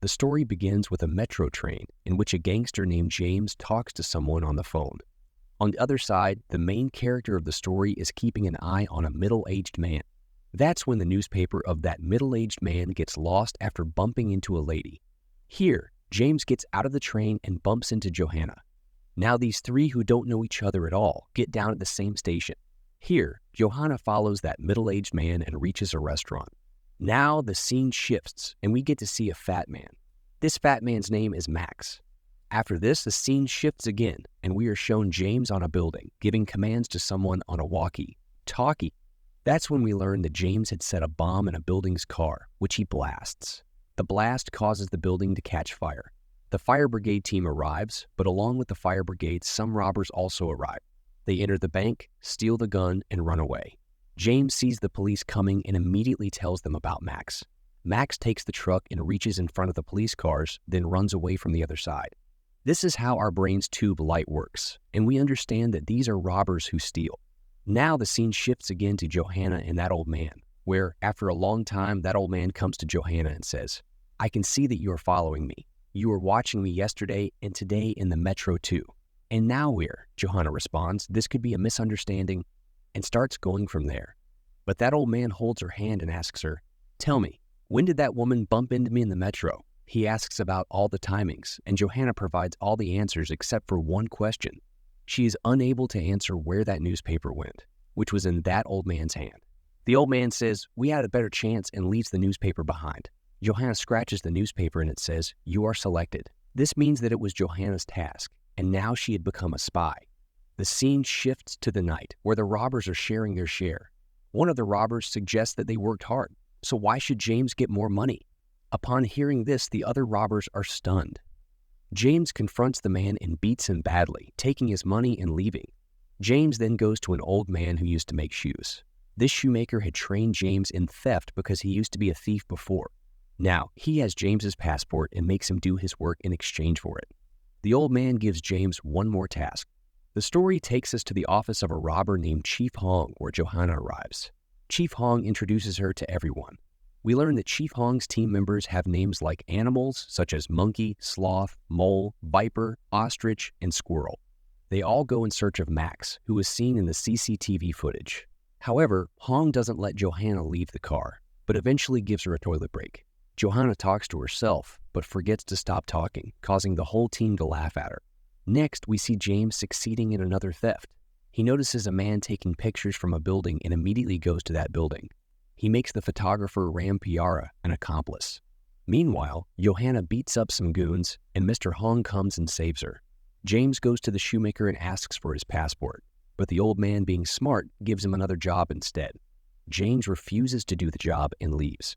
The story begins with a metro train in which a gangster named James talks to someone on the phone. On the other side, the main character of the story is keeping an eye on a middle-aged man. That's when the newspaper of that middle-aged man gets lost after bumping into a lady. Here, James gets out of the train and bumps into Johanna. Now these three who don't know each other at all get down at the same station. Here, Johanna follows that middle-aged man and reaches a restaurant. Now the scene shifts and we get to see a fat man. This fat man's name is Max. After this, the scene shifts again and we are shown James on a building giving commands to someone on a walkie-talkie. That's when we learn that James had set a bomb in a building's car, which he blasts. The blast causes the building to catch fire. The fire brigade team arrives, but along with the fire brigade, some robbers also arrive. They enter the bank, steal the gun, and run away. James sees the police coming and immediately tells them about Max. Max takes the truck and reaches in front of the police cars, then runs away from the other side. This is how our brain's tube light works, and we understand that these are robbers who steal. Now the scene shifts again to Johanna and that old man, where after a long time, that old man comes to Johanna and says, "I can see that you are following me. You were watching me yesterday and today in the metro too. And now where?" Johanna responds, "This could be a misunderstanding," and starts going from there. But that old man holds her hand and asks her, "Tell me, when did that woman bump into me in the metro?" He asks about all the timings, and Johanna provides all the answers except for one question. She is unable to answer where that newspaper went, which was in that old man's hand. The old man says, "We had a better chance," and leaves the newspaper behind. Johanna scratches the newspaper and it says, "You are selected." This means that it was Johanna's task, and now she had become a spy. The scene shifts to the night, where the robbers are sharing their share. One of the robbers suggests that they worked hard, so why should James get more money? Upon hearing this, the other robbers are stunned. James confronts the man and beats him badly, taking his money and leaving. James then goes to an old man who used to make shoes. This shoemaker had trained James in theft because he used to be a thief before. Now, he has James's passport and makes him do his work in exchange for it. The old man gives James one more task. The story takes us to the office of a robber named Chief Hong, where Johanna arrives. Chief Hong introduces her to everyone. We learn that Chief Hong's team members have names like animals such as monkey, sloth, mole, viper, ostrich, and squirrel. They all go in search of Max, who is seen in the CCTV footage. However, Hong doesn't let Johanna leave the car, but eventually gives her a toilet break. Johanna talks to herself, but forgets to stop talking, causing the whole team to laugh at her. Next, we see James succeeding in another theft. He notices a man taking pictures from a building and immediately goes to that building. He makes the photographer Ram Piara an accomplice. Meanwhile, Johanna beats up some goons, and Mr. Hong comes and saves her. James goes to the shoemaker and asks for his passport, but the old man, being smart, gives him another job instead. James refuses to do the job and leaves.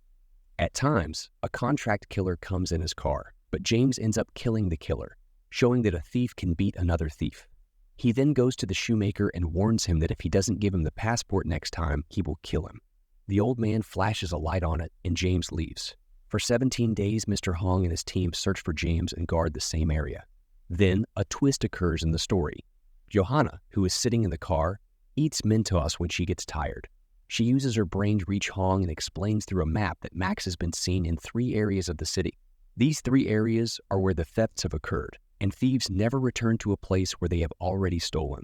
At times, a contract killer comes in his car, but James ends up killing the killer, showing that a thief can beat another thief. He then goes to the shoemaker and warns him that if he doesn't give him the passport next time, he will kill him. The old man flashes a light on it, and James leaves. For 17 days, Mr. Hong and his team search for James and guard the same area. Then, a twist occurs in the story. Johanna, who is sitting in the car, eats Mentos when she gets tired. She uses her brain to reach Hong and explains through a map that Max has been seen in 3 areas of the city. These 3 areas are where the thefts have occurred, and thieves never return to a place where they have already stolen.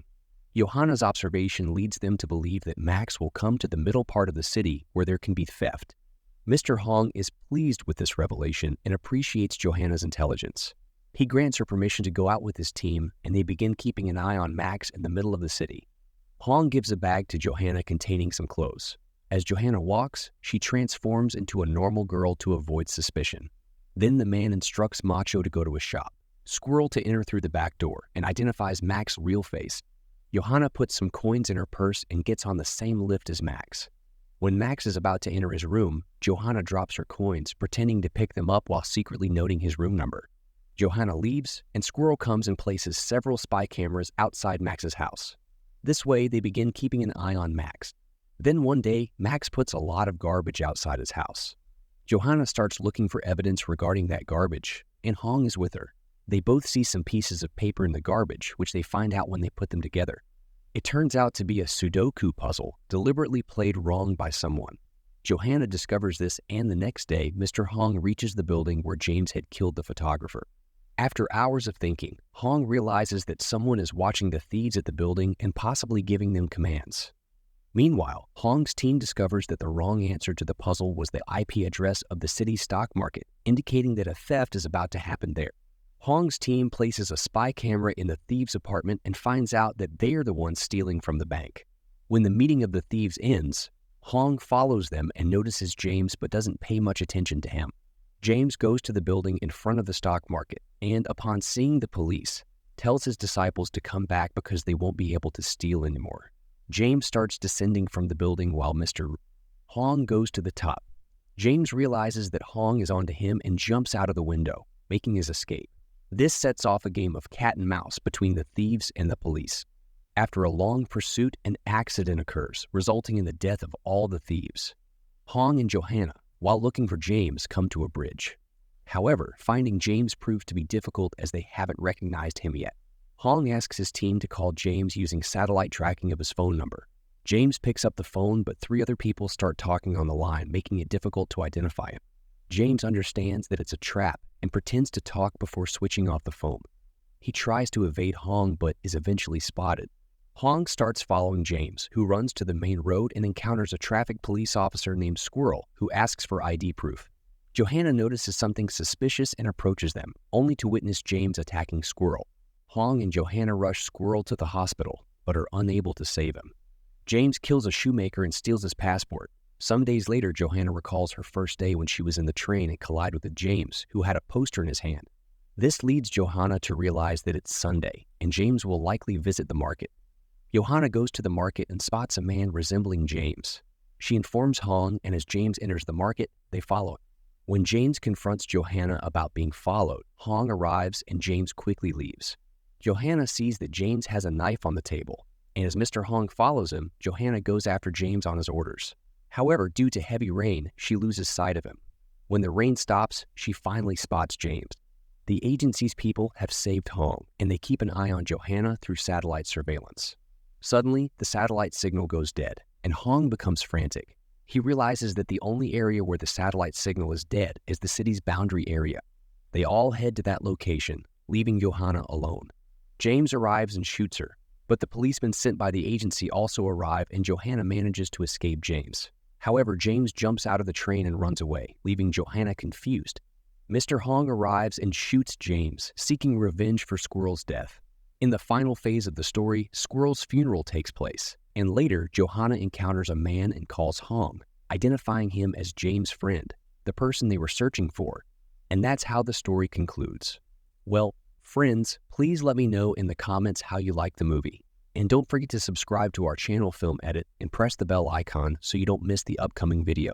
Johanna's observation leads them to believe that Max will come to the middle part of the city where there can be theft. Mr. Hong is pleased with this revelation and appreciates Johanna's intelligence. He grants her permission to go out with his team, and they begin keeping an eye on Max in the middle of the city. Hong gives a bag to Johanna containing some clothes. As Johanna walks, she transforms into a normal girl to avoid suspicion. Then the man instructs Macho to go to a shop, Squirrel to enter through the back door, and identifies Max's real face. Johanna puts some coins in her purse and gets on the same lift as Max. When Max is about to enter his room, Johanna drops her coins, pretending to pick them up while secretly noting his room number. Johanna leaves, and Squirrel comes and places several spy cameras outside Max's house. This way, they begin keeping an eye on Max. Then one day, Max puts a lot of garbage outside his house. Johanna starts looking for evidence regarding that garbage, and Hong is with her. They both see some pieces of paper in the garbage, which they find out when they put them together. It turns out to be a Sudoku puzzle deliberately played wrong by someone. Johanna discovers this, and the next day, Mr. Hong reaches the building where James had killed the photographer. After hours of thinking, Hong realizes that someone is watching the thieves at the building and possibly giving them commands. Meanwhile, Hong's team discovers that the wrong answer to the puzzle was the IP address of the city's stock market, indicating that a theft is about to happen there. Hong's team places a spy camera in the thieves' apartment and finds out that they are the ones stealing from the bank. When the meeting of the thieves ends, Hong follows them and notices James but doesn't pay much attention to him. James goes to the building in front of the stock market and, upon seeing the police, tells his disciples to come back because they won't be able to steal anymore. James starts descending from the building while Mr. Hong goes to the top. James realizes that Hong is onto him and jumps out of the window, making his escape. This sets off a game of cat and mouse between the thieves and the police. After a long pursuit, an accident occurs, resulting in the death of all the thieves. Hong and Johanna, while looking for James, come to a bridge. However, finding James proves to be difficult as they haven't recognized him yet. Hong asks his team to call James using satellite tracking of his phone number. James picks up the phone, but 3 other people start talking on the line, making it difficult to identify him. James understands that it's a trap and pretends to talk before switching off the phone. He tries to evade Hong, but is eventually spotted. Hong starts following James, who runs to the main road and encounters a traffic police officer named Squirrel, who asks for ID proof. Johanna notices something suspicious and approaches them, only to witness James attacking Squirrel. Hong and Johanna rush Squirrel to the hospital, but are unable to save him. James kills a shoemaker and steals his passport. Some days later, Johanna recalls her first day when she was in the train and collided with James, who had a poster in his hand. This leads Johanna to realize that it's Sunday, and James will likely visit the market. Johanna goes to the market and spots a man resembling James. She informs Hong, and as James enters the market, they follow him. When James confronts Johanna about being followed, Hong arrives and James quickly leaves. Johanna sees that James has a knife on the table, and as Mr. Hong follows him, Johanna goes after James on his orders. However, due to heavy rain, she loses sight of him. When the rain stops, she finally spots James. The agency's people have saved Hong, and they keep an eye on Johanna through satellite surveillance. Suddenly, the satellite signal goes dead, and Hong becomes frantic. He realizes that the only area where the satellite signal is dead is the city's boundary area. They all head to that location, leaving Johanna alone. James arrives and shoots her, but the policemen sent by the agency also arrive, and Johanna manages to escape James. However, James jumps out of the train and runs away, leaving Johanna confused. Mr. Hong arrives and shoots James, seeking revenge for Squirrel's death. In the final phase of the story, Squirrel's funeral takes place, and later Johanna encounters a man and calls Hong, identifying him as James' friend, the person they were searching for. And that's how the story concludes. Well, friends, please let me know in the comments how you like the movie. And don't forget to subscribe to our channel Film Edit and press the bell icon so you don't miss the upcoming video.